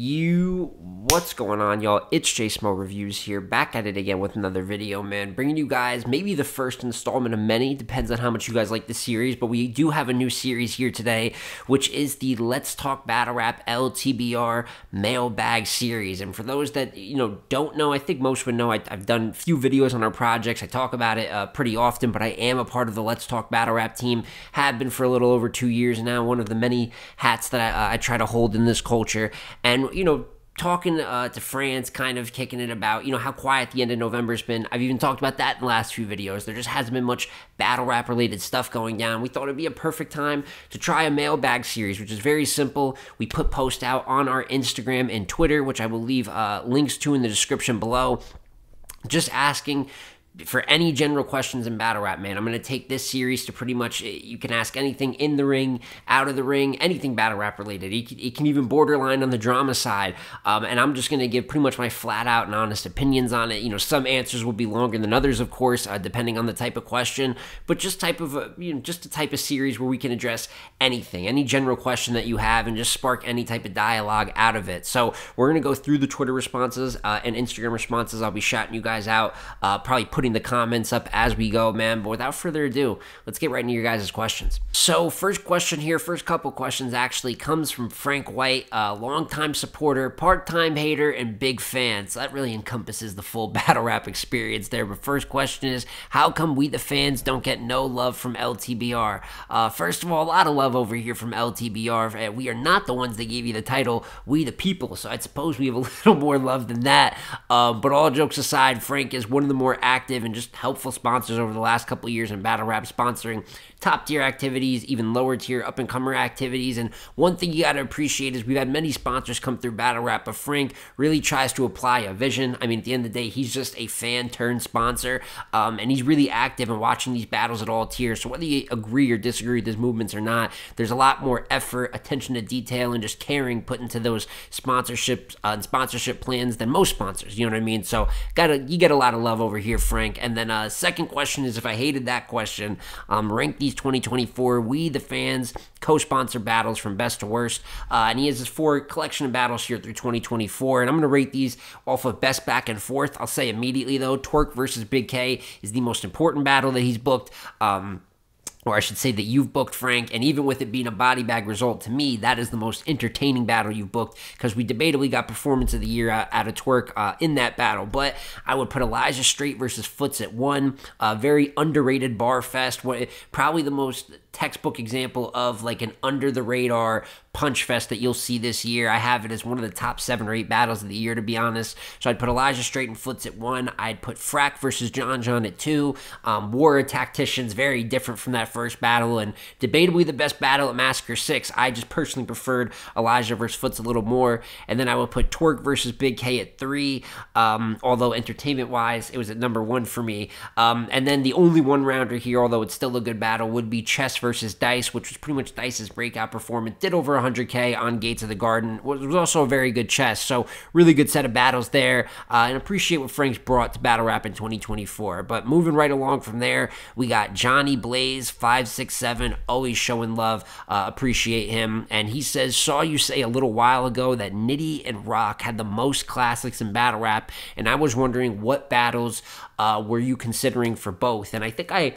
What's going on, y'all? It's JSmo Reviews here, back at it again with another video, man. Bringing you guys maybe the first installment of many, depends on how much you guys like the series, but we do have a new series here today, which is the Let's Talk Battle Rap LTBR Mailbag series. And for those that, don't know, I think most would know, I've done a few videos on our projects. I talk about it pretty often, but I am a part of the Let's Talk Battle Rap team, have been for a little over 2 years now, one of the many hats that I try to hold in this culture. And, talking to friends, kind of kicking it about, how quiet the end of November's been. I've even talked about that in the last few videos. There just hasn't been much battle rap related stuff going down. We thought it'd be a perfect time to try a mailbag series, which is very simple. We put posts out on our Instagram and Twitter, which I will leave links to in the description below, just asking for any general questions in battle rap, man. I'm going to take this series to pretty much, you can ask anything in the ring, out of the ring, anything battle rap related. It can even borderline on the drama side. And I'm just going to give pretty much my flat out and honest opinions on it. Some answers will be longer than others, of course, depending on the type of question, but just just a type of series where we can address anything, any general question that you have, and just spark any type of dialogue out of it. So we're going to go through the Twitter responses and Instagram responses. I'll be shouting you guys out, probably putting the comments up as we go, man. But without further ado, let's get right into your guys' questions. So first question here, first couple questions actually comes from Frank White, a longtime supporter, part-time hater, and big fan. So that really encompasses the full battle rap experience there. But first question is, how come we the fans don't get no love from LTBR? First of all, a lot of love over here from LTBR. We are not the ones that gave you the title, we the people. So I suppose we have a little more love than that. But all jokes aside, Frank is one of the more active and just helpful sponsors over the last couple of years in battle rap, sponsoring top tier activities, even lower tier up and comer activities. And one thing you got to appreciate is we've had many sponsors come through battle rap, but Frank really tries to apply a vision. I mean, at the end of the day, he's just a fan turned sponsor, and he's really active in watching these battles at all tiers. So whether you agree or disagree with his movements or not, there's a lot more effort, attention to detail, and just caring put into those sponsorships and sponsorship plans than most sponsors. You know what I mean? So you get a lot of love over here, Frank. And then second question is, if I hated that question, rank these 2024 We the Fans co-sponsor battles from best to worst. And he has his 4 collection of battles here through 2024. And I'm going to rate these off of best back and forth. I'll say immediately, though, Tworks versus Big K is the most important battle that he's booked. Or I should say that you've booked, Frank, and even with it being a body bag result, to me, that is the most entertaining battle you've booked, because we debatably got Performance of the Year out of Tworks in that battle. But I would put Elijah Straight versus Foots at 1. Very underrated bar fest. Probably the most textbook example of like an under-the-radar punch fest that you'll see this year. I have it as one of the top 7 or 8 battles of the year, to be honest. So I'd put Elijah Straight and Foots at 1. I'd put Frack versus John at 2. War of Tacticians, very different from that first battle, and debatably the best battle at Massacre 6. I just personally preferred Elijah versus Foots a little more. And then I would put Tworks versus Big K at 3, although entertainment-wise, it was at number 1 for me. And then the only one-rounder here, although it's still a good battle, would be Chess versus Dice, which was pretty much Dice's breakout performance. Did over 100K on Gates of the Garden. Was also a very good chess. So really good set of battles there. And appreciate what Frank's brought to battle rap in 2024. But moving right along from there, we got Johnny Blaze 567, always showing love. Appreciate him. And he says, saw you say a little while ago that Nitty and Rock had the most classics in battle rap, and I was wondering what battles were you considering for both. And I think I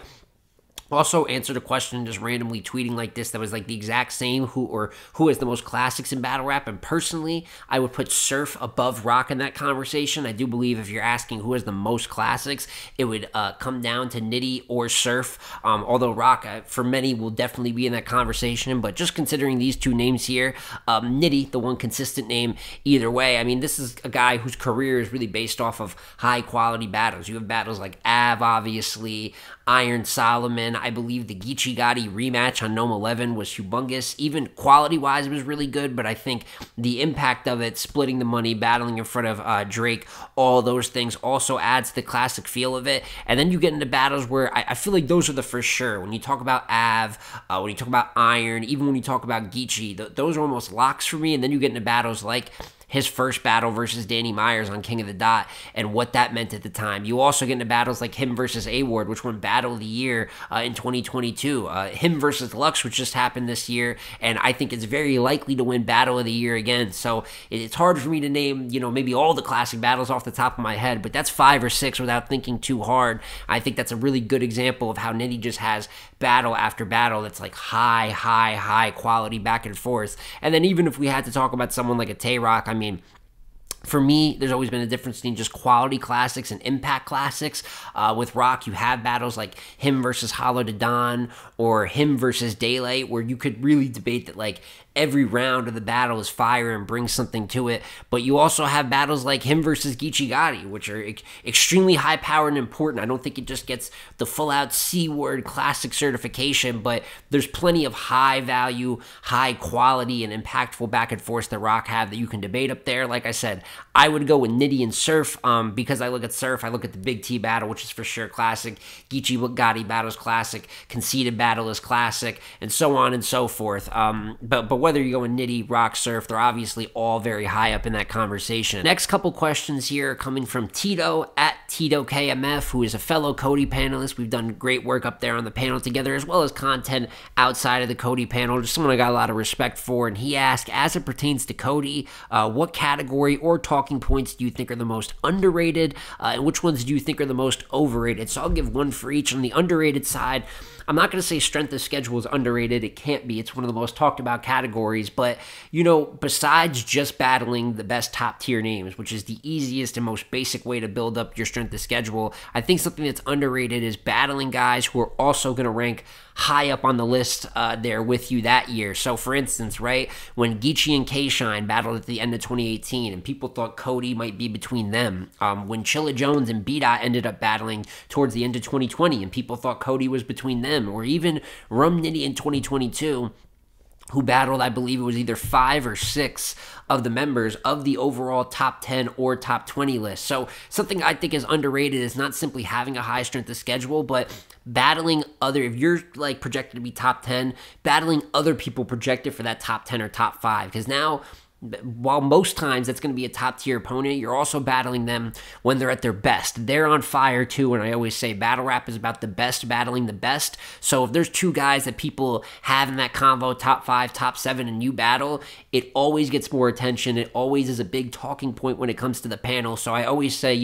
also answered a question just randomly tweeting like this that was like the exact same, who has the most classics in battle rap. And personally, I would put Surf above Rock in that conversation. I do believe if you're asking who has the most classics, it would come down to Nitty or Surf, although Rock for many will definitely be in that conversation. But just considering these 2 names here, Nitty, the one consistent name either way. I mean, this is a guy whose career is really based off of high quality battles. You have battles like Av, obviously, Iron Solomon. I believe the Geechee Gotti rematch on Gnome 11 was humongous. Even quality-wise, it was really good, but I think the impact of it, splitting the money, battling in front of Drake, all those things also adds to the classic feel of it. And then you get into battles where I feel like those are the for sure. When you talk about Av, when you talk about Iron, even when you talk about Geechee, those are almost locks for me. And then you get into battles like his first battle versus Danny Myers on King of the Dot and what that meant at the time. You also get into battles like him versus A-Ward, which won Battle of the Year in 2022. Him versus Lux, which just happened this year, and I think it's very likely to win Battle of the Year again. So it's hard for me to name, maybe all the classic battles off the top of my head, but that's 5 or 6 without thinking too hard. I think that's a really good example of how Nitty just has battle after battle that's like high quality back and forth. And then even if we had to talk about someone like a Tworks, I mean, for me, there's always been a difference between just quality classics and impact classics. With Rock, you have battles like him versus Hollow to Dawn or him versus Daylight, where you could really debate that like every round of the battle is fire and brings something to it. But you also have battles like him versus Geechee Gotti, which are extremely high powered and important. I don't think it just gets the full out C-word classic certification, but there's plenty of high value, high quality, and impactful back and forth that Rock have that you can debate up there. Like I said, I would go with Nitty and Surf. Because I look at Surf, I look at the Big T battle, which is for sure classic. Geechee Gotti battle is classic. Conceited battle is classic, and so on and so forth. But whether you go in Nitty, Rock, Surf, they're obviously all very high up in that conversation. Next couple questions here are coming from Tito at TitoKMF, who is a fellow COTY panelist. We've done great work up there on the panel together, as well as content outside of the COTY panel. Just someone I got a lot of respect for. And he asked, as it pertains to COTY, what category or talking points do you think are the most underrated, and which ones do you think are the most overrated? So I'll give one for each. On the underrated side, I'm not going to say strength of schedule is underrated. It can't be. It's one of the most talked about categories. But, besides just battling the best top tier names, which is the easiest and most basic way to build up your strength of schedule, I think something that's underrated is battling guys who are also going to rank high up on the list there with you that year. So, for instance, right, when Geechee and K-Shine battled at the end of 2018, and people thought COTY might be between them. When Chilla Jones and B-Dot ended up battling towards the end of 2020, and people thought COTY was between them. Or even Rum Nitty in 2022, who battled, I believe it was either 5 or 6 of the members of the overall top 10 or top 20 list. So something I think is underrated is not simply having a high strength of schedule, but battling if you're like projected to be top 10, battling other people projected for that top 10 or top 5. Because now, while most times that's going to be a top tier opponent, you're also battling them when they're at their best. They're on fire too, and I always say battle rap is about the best battling the best. So if there's 2 guys that people have in that convo, top 5, top 7, and you battle, it always gets more attention. It always is a big talking point when it comes to the panel. So I always say,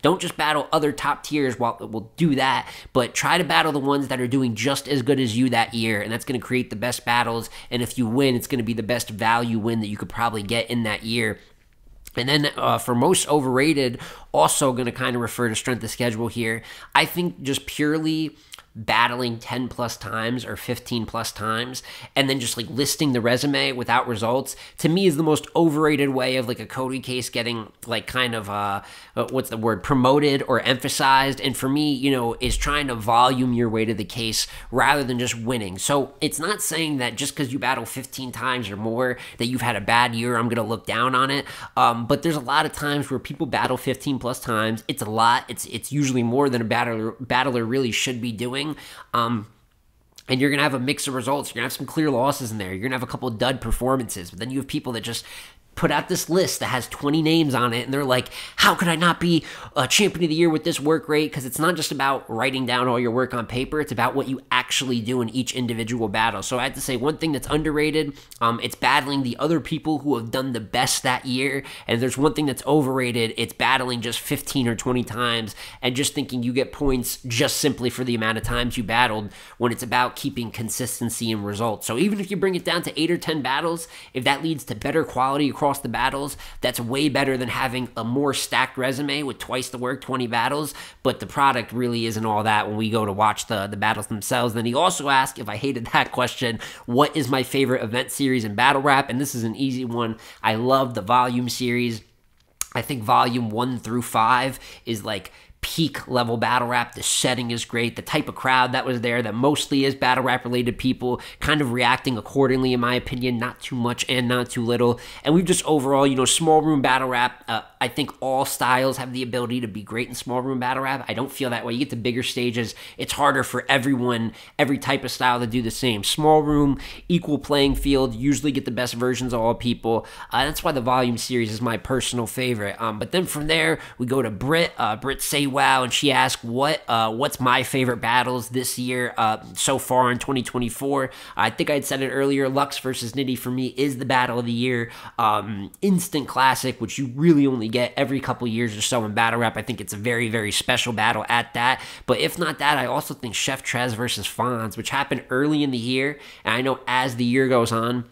don't just battle other top tiers, we'll do that, but try to battle the ones that are doing just as good as you that year, and that's going to create the best battles. And if you win, it's going to be the best value win that you could probably get in that year. And then for most overrated, also going to kind of refer to strength of schedule here. I think just purely battling 10 plus times or 15 plus times and then just like listing the resume without results, to me is the most overrated way of like a COTY case getting like kind of promoted or emphasized. And for me, is trying to volume your way to the case rather than just winning. So it's not saying that just because you battle 15 times or more that you've had a bad year, I'm going to look down on it. But there's a lot of times where people battle 15 plus times. It's a lot. It's usually more than a battler really should be doing. And you're going to have a mix of results. You're going to have some clear losses in there. You're going to have a couple of dud performances. But then you have people that just put out this list that has 20 names on it, and they're like, how could I not be a champion of the year with this work rate? Because it's not just about writing down all your work on paper. It's about what you actually do in each individual battle. So I have to say one thing that's underrated, it's battling the other people who have done the best that year. And if there's one thing that's overrated, it's battling just 15 or 20 times and just thinking you get points just simply for the amount of times you battled, when it's about keeping consistency and results. So even if you bring it down to 8 or 10 battles, if that leads to better quality across the battles, that's way better than having a more stacked resume with twice the work, 20 battles, but the product really isn't all that when we go to watch the battles themselves. Then he also asked, if I hated that question, what is my favorite event series in battle rap? And this is an easy one. I love the Volume series. I think Volume 1 through 5 is like peak level battle rap. The setting is great. The type of crowd that was there that mostly is battle rap related people kind of reacting accordingly, in my opinion, not too much and not too little. And we've just overall, small room battle rap. I think all styles have the ability to be great in small room battle rap. I don't feel that way. You get to bigger stages, it's harder for everyone, every type of style to do the same. Small room, equal playing field, usually get the best versions of all people. That's why the volume series is my personal favorite. But then from there, we go to Britt. Britt Say Wow, and she asked, what's my favorite battles this year so far in 2024? I think I'd said it earlier, Lux versus Nitty for me is the battle of the year. Instant classic, which you really only get every couple years or so in battle rap. I think it's a very, very special battle at that. But if not that, I also think Chef Trez versus Fonz, which happened early in the year, and I know as the year goes on,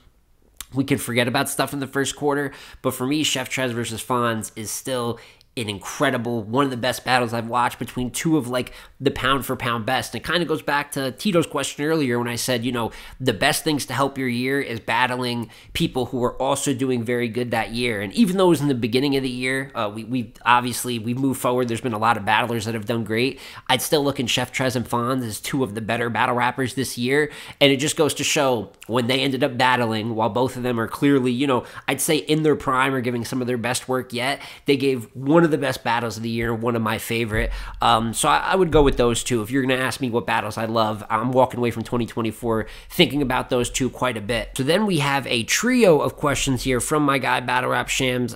we could forget about stuff in the first quarter, but for me, Chef Trez versus Fonz is still an incredible, one of the best battles I've watched between two of like the pound for pound best. And it kind of goes back to Tito's question earlier when I said, the best things to help your year is battling people who are also doing very good that year. And even though it was in the beginning of the year, we obviously moved forward. There's been a lot of battlers that have done great. I'd still look in Chef Trez and Fonz as two of the better battle rappers this year. And it just goes to show when they ended up battling, while both of them are clearly, I'd say in their prime or giving some of their best work yet, they gave one of the best battles of the year, one of my favorite. So I would go with those two. If you're going to ask me what battles I love, I'm walking away from 2024 thinking about those two quite a bit. So then we have a trio of questions here from my guy, Battle Rap Shams.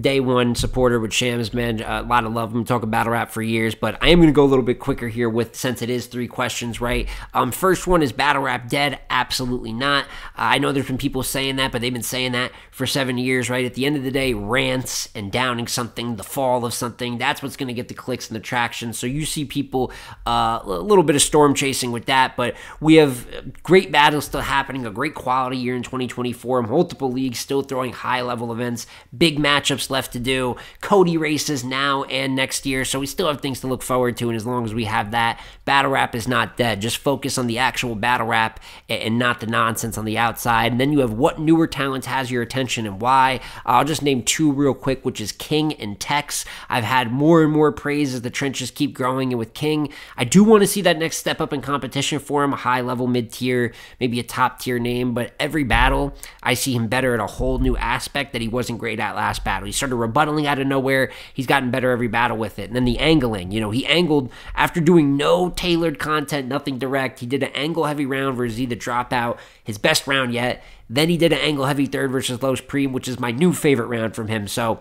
Day one supporter with Shams, man. A lot of love. I'm talking battle rap for years, but I am going to go a little bit quicker here since it is 3 questions, right? First one is battle rap dead? Absolutely not. I know there's been people saying that, but they've been saying that for 7 years, right? At the end of the day, rants and downing something, the fall of something, that's what's going to get the clicks and the traction. So you see people a little bit of storm chasing with that, but we have great battles still happening, a great quality year in 2024, multiple leagues still throwing high level events, big matchups left to do, COTY races now and next year, so we still have things to look forward to. And as long as we have that, battle rap is not dead. Just focus on the actual battle rap and not the nonsense on the outside. And then you have what newer talents has your attention and why. I'll just name 2 real quick, which is King and Tex. I've had more and more praise as the trenches keep growing, and with King, I do want to see that next step up in competition for him, a high-level, mid-tier, maybe a top-tier name, but every battle, I see him better at a whole new aspect that he wasn't great at last battle. He started rebuttaling out of nowhere. He's gotten better every battle with it. And then the angling, he angled after doing no tailored content, nothing direct. He did an angle-heavy round versus the Dropout, his best round yet. Then he did an angle-heavy third versus Los Prime, which is my new favorite round from him. So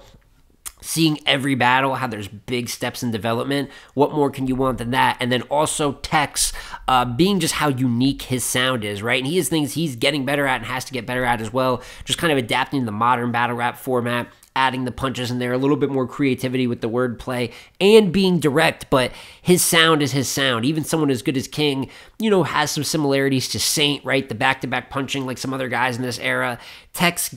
seeing every battle, how there's big steps in development, what more can you want than that? And then also Tex, being just how unique his sound is, right? And he has things he's getting better at and has to get better at as well, just kind of adapting to the modern battle rap format, adding the punches in there, a little bit more creativity with the wordplay, and being direct, but his sound is his sound. Even someone as good as King, has some similarities to Saint, right? The back-to-back punching like some other guys in this era. Tex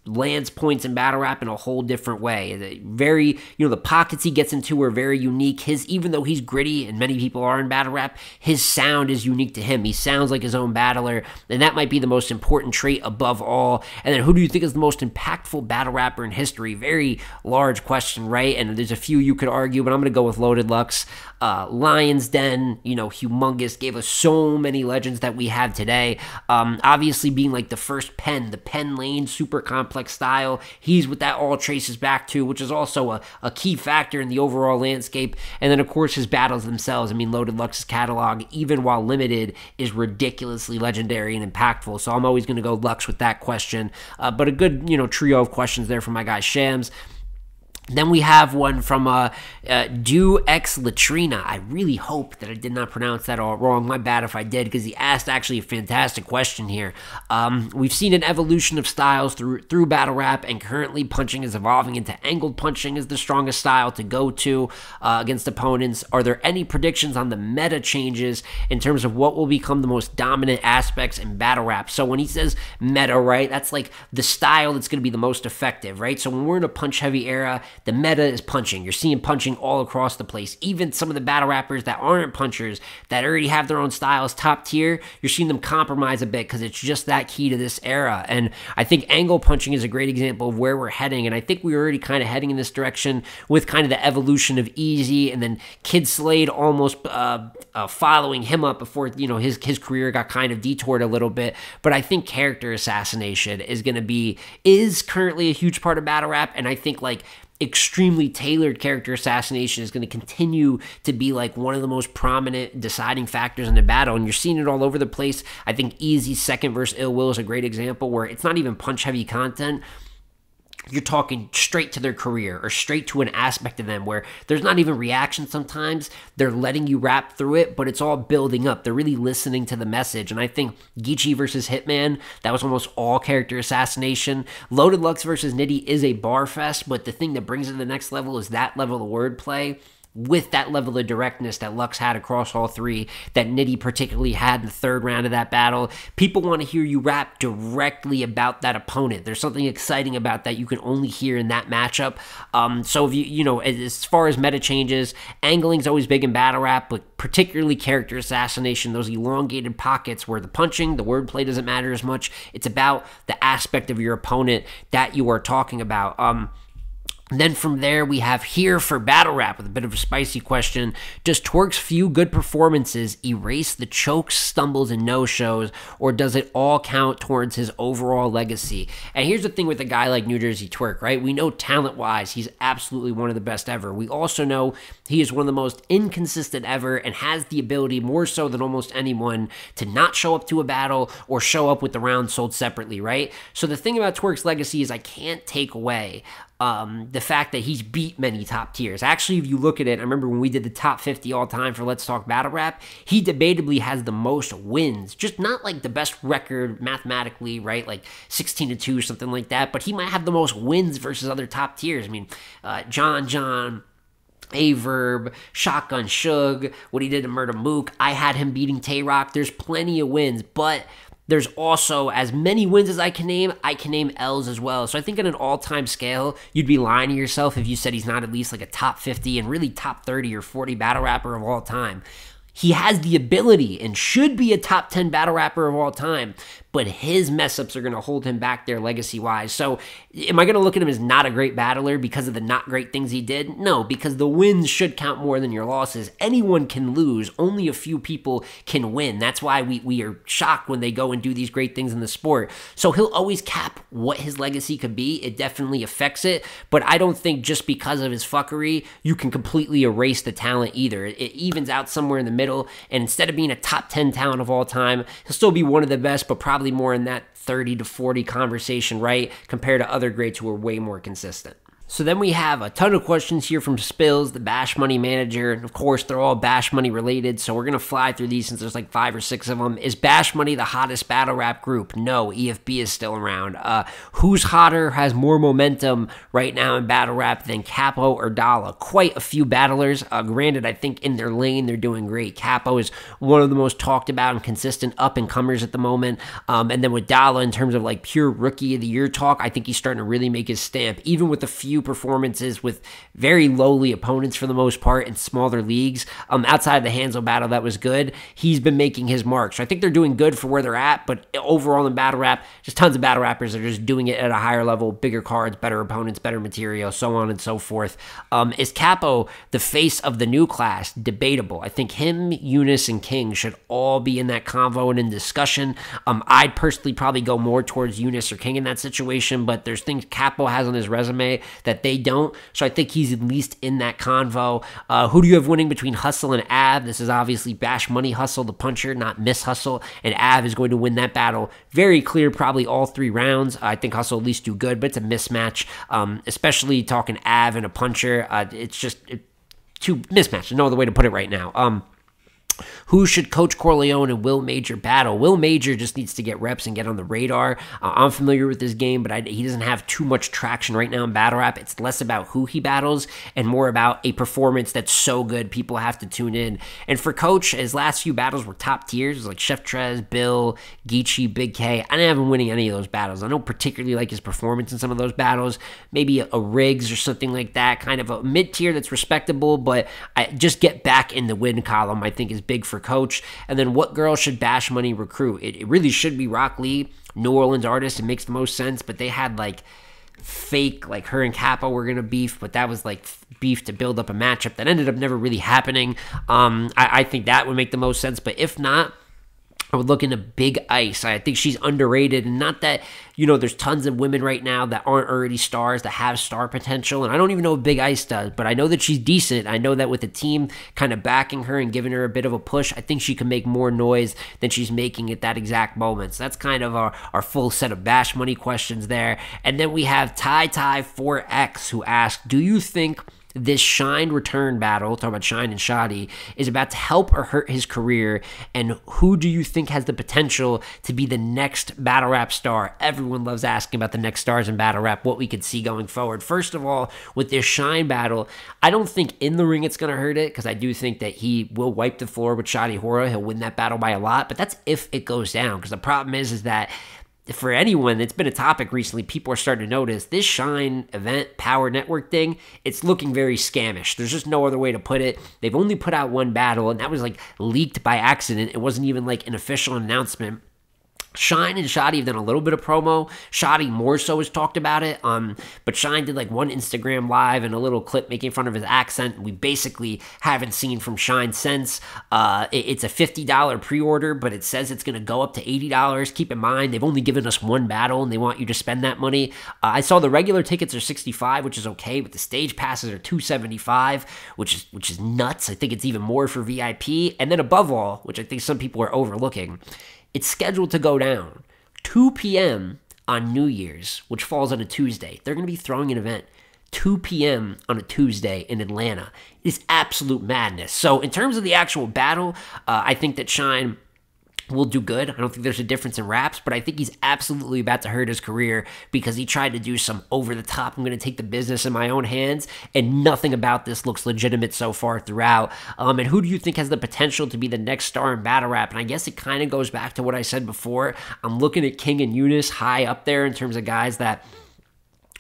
lands points in battle rap in a whole different way. Very, the pockets he gets into are very unique. Even though he's gritty, and many people are in battle rap, his sound is unique to him. He sounds like his own battler, and that might be the most important trait above all. And then who do you think is the most impactful battle rapper in history? Very large question, right? And there's a few you could argue, but I'm going to go with Loaded Lux. Lion's Den, humongous, gave us so many legends that we have today. Obviously being like the first the pen lane, super complex style. He's what that all traces back to, which is also a key factor in the overall landscape. And then, of course, his battles themselves. Loaded Lux's catalog, even while limited, is ridiculously legendary and impactful. So I'm always going to go Lux with that question. But a good, trio of questions there from my guy Shams. Then we have one from Do X Latrina. I really hope that I did not pronounce that all wrong. My bad if I did, because he asked actually a fantastic question here. We've seen an evolution of styles through battle rap, and currently punching is evolving into angled punching as the strongest style to go to against opponents. Are there any predictions on the meta changes in terms of what will become the most dominant aspects in battle rap? So when he says meta, right, that's like the style that's going to be the most effective, right? So when we're in a punch-heavy era, the meta is punching. You're seeing punching all across the place. Even some of the battle rappers that aren't punchers, that already have their own styles, top tier, you're seeing them compromise a bit because it's just that key to this era. And I think angle punching is a great example of where we're heading. And I think we were already kind of heading in this direction with kind of the evolution of Easy, and then Kid Slade almost following him up before, you know, his career got kind of detoured a little bit. But I think character assassination is currently a huge part of battle rap, and I think like extremely tailored character assassination is going to continue to be like one of the most prominent deciding factors in the battle, and you're seeing it all over the place. I think Easy's second verse Ill Will is a great example where it's not even punch heavy content. You're talking straight to their career or straight to an aspect of them where there's not even reaction sometimes. They're letting you rap through it, but it's all building up. They're really listening to the message. And I think Geechee versus Hitman, that was almost all character assassination. Loaded Lux versus Nitty is a bar fest, but the thing that brings it to the next level is that level of wordplay with that level of directness that Lux had across all three, that Nitty particularly had in the third round of that battle. People want to hear you rap directly about that opponent. There's something exciting about that you can only hear in that matchup. So if you know, as far as meta changes, angling is always big in battle rap, but particularly character assassination, those elongated pockets where the punching, the wordplay doesn't matter as much. It's about the aspect of your opponent that you are talking about. Then from there, we have here for battle rap with a bit of a spicy question. Does Tworks' few good performances erase the chokes, stumbles, and no-shows, or does it all count towards his overall legacy? And here's the thing with a guy like New Jersey Twork, right? We know talent-wise, he's absolutely one of the best ever. We also know he is one of the most inconsistent ever and has the ability, more so than almost anyone, to not show up to a battle or show up with the rounds sold separately, right? So the thing about Tworks' legacy is I can't take away the fact that he's beat many top tiers. Actually, if you look at it, I remember when we did the top 50 all time for Let's Talk Battle Rap, he debatably has the most wins. Just not like the best record mathematically, right? Like 16-2, something like that, but he might have the most wins versus other top tiers. I mean, John, Averb, Shotgun Suge, what he did to Murder Mook. I had him beating Tay-Rock. There's plenty of wins, but there's also as many wins as I can name L's as well. So I think on an all-time scale, you'd be lying to yourself if you said he's not at least like a top 50 and really top 30 or 40 battle rapper of all time. He has the ability and should be a top 10 battle rapper of all time, but his mess-ups are going to hold him back there legacy-wise. So am I going to look at him as not a great battler because of the not great things he did? No, because the wins should count more than your losses. Anyone can lose. Only a few people can win. That's why we are shocked when they go and do these great things in the sport. So he'll always cap what his legacy could be. It definitely affects it, but I don't think just because of his fuckery, you can completely erase the talent either. It evens out somewhere in the middle, and instead of being a top 10 talent of all time, he'll still be one of the best, but probably more in that 30 to 40 conversation, right? Compared to other greats who are way more consistent. So then we have a ton of questions here from Spills, the Bash Money manager. Of course, they're all Bash Money related, so we're going to fly through these since there's like 5 or 6 of them. Is Bash Money the hottest battle rap group? No, EFB is still around. Who's hotter, has more momentum right now in battle rap than Capo or Dalla? Quite a few battlers. Granted, I think in their lane, they're doing great. Capo is one of the most talked about and consistent up-and-comers at the moment. And then with Dalla, in terms of like pure Rookie of the Year talk, I think he's starting to really make his stamp, even with a few performances with very lowly opponents for the most part in smaller leagues. Outside of the Hansel battle that was good, he's been making his mark. So I think they're doing good for where they're at, but overall in battle rap, just tons of battle rappers are just doing it at a higher level, bigger cards, better opponents, better material, so on and so forth. Is Capo the face of the new class? Debatable. I think him, Eunice, and King should all be in that convo and in discussion. I'd personally probably go more towards Eunice or King in that situation, but there's things Capo has on his resume that they don't, so I think he's at least in that convo. Who do you have winning between Hustle and Av? This is obviously Bash Money Hustle, the puncher, not Miss Hustle, and Av is going to win that battle. Very clear, probably all 3 rounds. I think Hustle at least do good, but it's a mismatch, especially talking Av and a puncher. It's just too mismatched. No other way to put it right now. Who should Coach Corleone and Will Major battle? Will Major just needs to get reps and get on the radar. I'm familiar with this game, but he doesn't have too much traction right now in battle rap. It's less about who he battles and more about a performance that's so good people have to tune in. And for Coach, his last few battles were top tiers, like Chef Trez, Bill, Geechee, Big K. I didn't have him winning any of those battles. I don't particularly like his performance in some of those battles. Maybe a Riggs or something like that, kind of a mid-tier that's respectable, but I just get back in the win column, I think, is big for Coach. And then what girl should Bash Money recruit? It really should be Rock Lee, New Orleans artist. It makes the most sense, but they had like fake, like her and Capo were gonna beef, but that was like beef to build up a matchup that ended up never really happening. I think that would make the most sense, but if not, I would look into Big Ice. I think she's underrated, and not that, you know, there's tons of women right now that aren't already stars that have star potential, and I don't even know what Big Ice does, but I know that she's decent. I know that with the team kind of backing her and giving her a bit of a push, I think she can make more noise than she's making at that exact moment. So that's kind of our full set of Bash Money questions there. And then we have Ty4X, who asked, do you think this Shine return battle, talking about Shine and Shoddy, is about to help or hurt his career, and who do you think has the potential to be the next battle rap star? Everyone loves asking about the next stars in battle rap, what we could see going forward. First of all, with this Shine battle, I don't think in the ring it's going to hurt it, because I do think that he will wipe the floor with Shoddy Hora. He'll win that battle by a lot, but that's if it goes down, because the problem is that for anyone, it's been a topic recently, people are starting to notice this Shine event Power Network thing, it's looking very scamish. There's just no other way to put it. They've only put out one battle, and that was like leaked by accident. It wasn't even like an official announcement. Shine and Shoddy have done a little bit of promo. Shoddy more so has talked about it, but Shine did like one Instagram live and a little clip making fun of his accent. We basically haven't seen from Shine since. It's a $50 pre-order, but it says it's going to go up to $80. Keep in mind, they've only given us one battle, and they want you to spend that money. I saw the regular tickets are $65, which is okay, but the stage passes are $275, which is nuts. I think it's even more for VIP. And then above all, which I think some people are overlooking, it's scheduled to go down 2 p.m. on New Year's, which falls on a Tuesday. They're going to be throwing an event 2 p.m. on a Tuesday in Atlanta. It's absolute madness. So in terms of the actual battle, I think that Shine will do good. I don't think there's a difference in raps, but I think he's absolutely about to hurt his career because he tried to do some over-the-top, I'm going to take the business in my own hands, and nothing about this looks legitimate so far throughout. And who do you think has the potential to be the next star in battle rap? And I guess it kind of goes back to what I said before. I'm looking at King and Eunice high up there in terms of guys that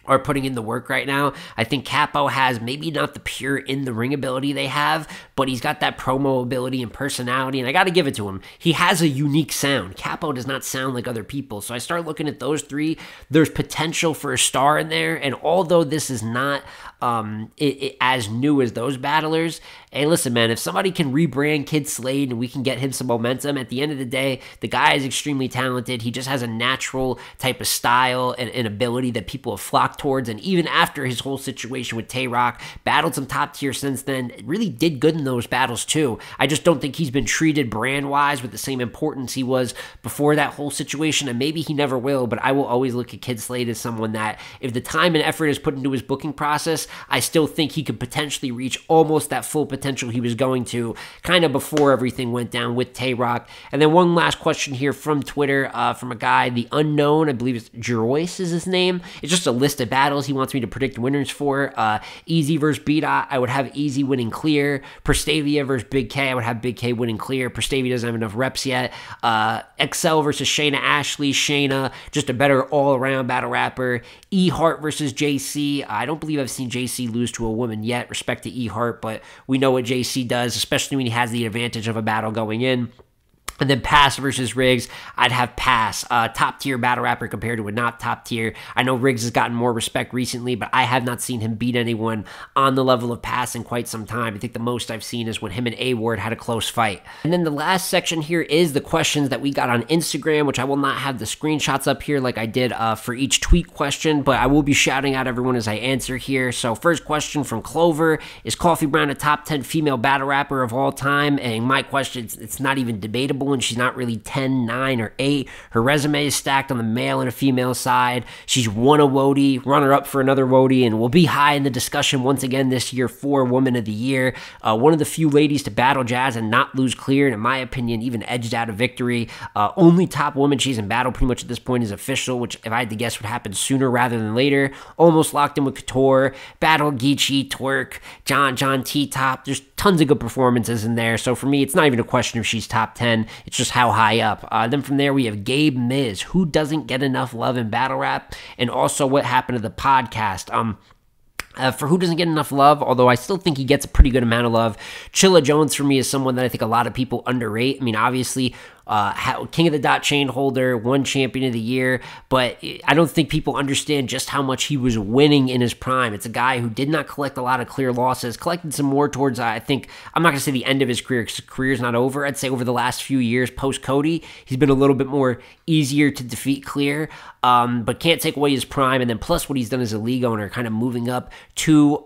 are putting in the work right now. I think Capo has maybe not the pure in-the-ring ability they have, but he's got that promo ability and personality, and I got to give it to him. He has a unique sound. Capo does not sound like other people, so I start looking at those three. There's potential for a star in there, and although this is not as new as those battlers, hey, listen, man, if somebody can rebrand Kid Slade and we can get him some momentum, at the end of the day, the guy is extremely talented. He just has a natural type of style and ability that people have flocked towards, and even after his whole situation with Tay-Rock, battled some top tier since then, really did good in those battles too. I just don't think he's been treated brand-wise with the same importance he was before that whole situation, and maybe he never will, but I will always look at Kid Slade as someone that, if the time and effort is put into his booking process, I still think he could potentially reach almost that full potential he was going to kind of before everything went down with Tay-Rock. And then one last question here from Twitter, from a guy, The Unknown, I believe it's Jerois is his name. It's just a list of battles he wants me to predict winners for. Easy versus Beat-Dot, I would have Easy winning clear. Prestavia versus Big K, I would have Big K winning clear. Prestavia doesn't have enough reps yet. XL versus Shayna Ashley. Shayna, just a better all-around battle rapper. E-Heart versus JC. I don't believe I've seen JC lose to a woman yet. Respect to E-Heart, but we know what JC does, especially when he has the advantage of a battle going in. And then Pass versus Riggs, I'd have Pass. Top tier battle rapper compared to a not top tier. I know Riggs has gotten more respect recently, but I have not seen him beat anyone on the level of Pass in quite some time. I think the most I've seen is when him and A-Ward had a close fight. And then the last section here is the questions that we got on Instagram, which I will not have the screenshots up here like I did for each tweet question, but I will be shouting out everyone as I answer here. So first question from Clover, is Coffee Brown a top 10 female battle rapper of all time? And my question, it's not even debatable and she's not really 10, 9, or 8. Her resume is stacked on the male and a female side. She's won a WOTY, runner-up for another WOTY, and will be high in the discussion once again this year for Woman of the Year. One of the few ladies to battle Jazz and not lose clear, and in my opinion, even edged out a victory. Only top woman she's in battle pretty much at this point is official, which if I had to guess would happen sooner rather than later. Almost locked in with COTY, battled Geechee, Tworks, John T-Top. There's tons of good performances in there, so for me, it's not even a question if she's top 10. It's just how high up. Then from there, we have Gabe Miz, who doesn't get enough love in battle rap, and also what happened to the podcast. For who doesn't get enough love, although I still think he gets a pretty good amount of love, Chilla Jones for me is someone that I think a lot of people underrate. I mean, obviously, King of the Dot chain holder, one champion of the year, but I don't think people understand just how much he was winning in his prime. It's a guy who did not collect a lot of clear losses, collected some more towards, I think, I'm not going to say the end of his career, because his career's not over. I'd say over the last few years post-COTY, he's been a little bit more easier to defeat clear, but can't take away his prime. And then plus what he's done as a league owner, kind of moving up to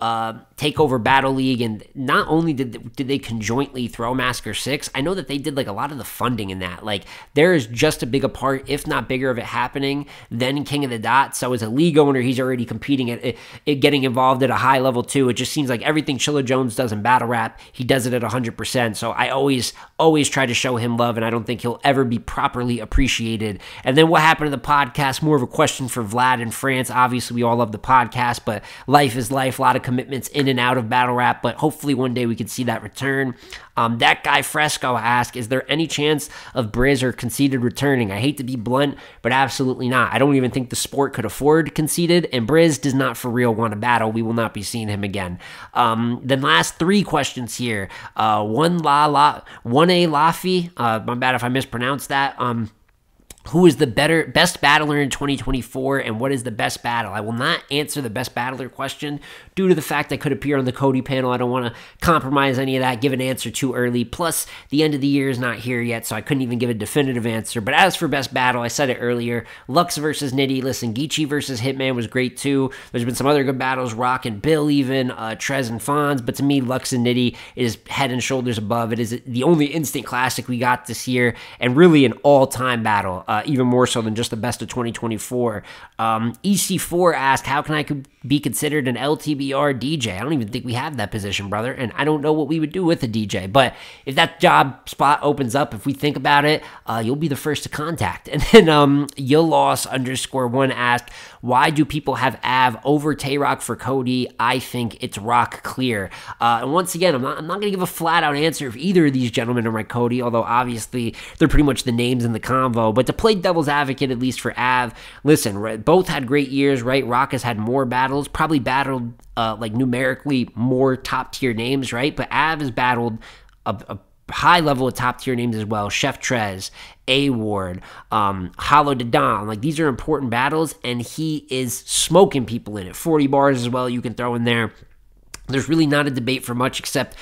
take over Battle League. And not only did they conjointly throw Massacre 6, I know that they did like a lot of the funding in that. Like, there is just a big a part, if not bigger, of it happening than King of the Dot. So as a league owner, he's already competing at it, getting involved at a high level too. It just seems like everything Chilla Jones does in battle rap, he does it at 100%. So I always try to show him love, and I don't think he'll ever be properly appreciated. And then what happened to the podcast? More of a question for Vlad in France. Obviously, we all love the podcast, but life is life. A lot of commitments in and out of battle rap, but hopefully one day we could see that return. That guy Fresco asked, is there any chance of Briz or Conceited returning? I hate to be blunt, but absolutely not. I don't even think the sport could afford Conceited, and Briz does not for real want to battle. We will not be seeing him again. Then last 3 questions here. One A Laffy. My bad if I mispronounced that. Who is the best battler in 2024, and what is the best battle? I will not answer the best battler question due to the fact I could appear on the COTY panel. I don't want to compromise any of that, give an answer too early. Plus, the end of the year is not here yet, so I couldn't even give a definitive answer. But as for best battle, I said it earlier, Lux versus Nitty. Listen, Geechee versus Hitman was great too. There's been some other good battles, Rock and Bill even, Trez and Fonz, but to me, Lux and Nitty is head and shoulders above. It is the only instant classic we got this year, and really an all-time battle. Even more so than just the best of 2024. EC4 asked, how can I be considered an LTBR DJ? I don't even think we have that position, brother, and I don't know what we would do with a DJ, but if that job spot opens up, if we think about it, you'll be the first to contact. And then Yolos_1 asked, why do people have Av over Tay-Rock for COTY? I think it's Rock clear. And once again, I'm not going to give a flat-out answer if either of these gentlemen are my COTY, although obviously they're pretty much the names in the convo. But to play devil's advocate, at least for Av, listen, both had great years, right? Rock has had more battles, probably battled like numerically more top-tier names, right? But Av has battled a high level of top tier names as well. Chef Trez, A-Ward, Hollow Dadon. Like, these are important battles, and he is smoking people in it. 40 bars as well you can throw in there. There's really not a debate for much except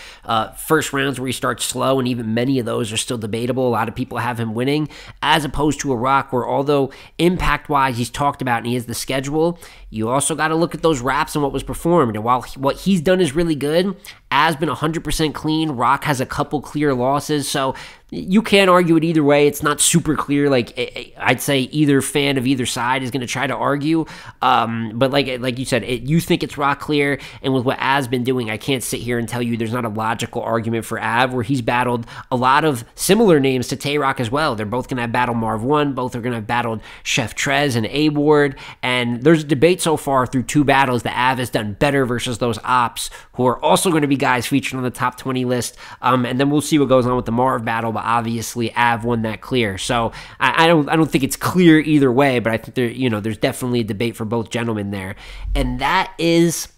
first rounds where he starts slow, and even many of those are still debatable. A lot of people have him winning, as opposed to a Rock where, although impact-wise he's talked about and he has the schedule, you also got to look at those raps and what was performed. And while what he's done is really good, As been 100% clean. Rock has a couple clear losses, so you can't argue it either way. It's not super clear. Like, I'd say either fan of either side is going to try to argue. But like you said, you think it's Rock clear, and with what Av's been doing, I can't sit here and tell you there's not a logical argument for Av, where he's battled a lot of similar names to Tay-Rock as well. They're both going to have battled Marv 1. Both are going to have battled Chef Trez and A-Ward. And there's a debate so far through 2 battles that Av has done better versus those ops, who are also going to be guys featured on the top 20 list. And then we'll see what goes on with the Marv battle, but obviously Av won that clear. So I don't think it's clear either way, but I think there's definitely a debate for both gentlemen there. And that is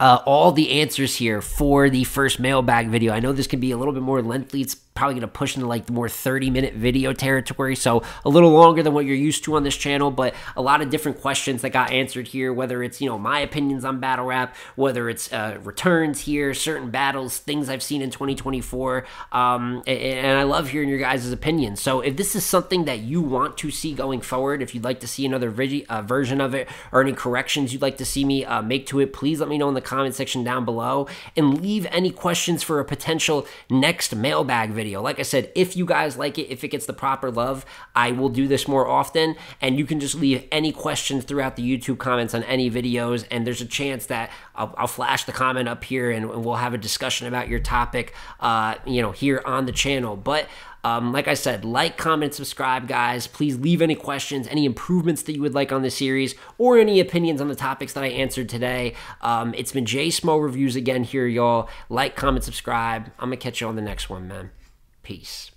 all the answers here for the first mailbag video. I know this can be a little bit more lengthy. It's probably going to push into like the more 30-minute video territory, so a little longer than what you're used to on this channel, but a lot of different questions that got answered here, whether it's, my opinions on battle rap, whether it's returns here, certain battles, things I've seen in 2024, and I love hearing your guys' opinions. So if this is something that you want to see going forward, if you'd like to see another version of it, or any corrections you'd like to see me make to it, please let me know in the comment section down below, and leave any questions for a potential next mailbag video. video. Like I said, if you guys like it, if it gets the proper love, I will do this more often, and you can just leave any questions throughout the YouTube comments on any videos, and there's a chance that I'll flash the comment up here and we'll have a discussion about your topic, here on the channel. But like I said, like, comment, subscribe, guys. Please leave any questions, any improvements that you would like on the series, or any opinions on the topics that I answered today. It's been J Smo Reviews again here, y'all. Like, comment, subscribe. I'm going to catch you on the next one, man. Peace.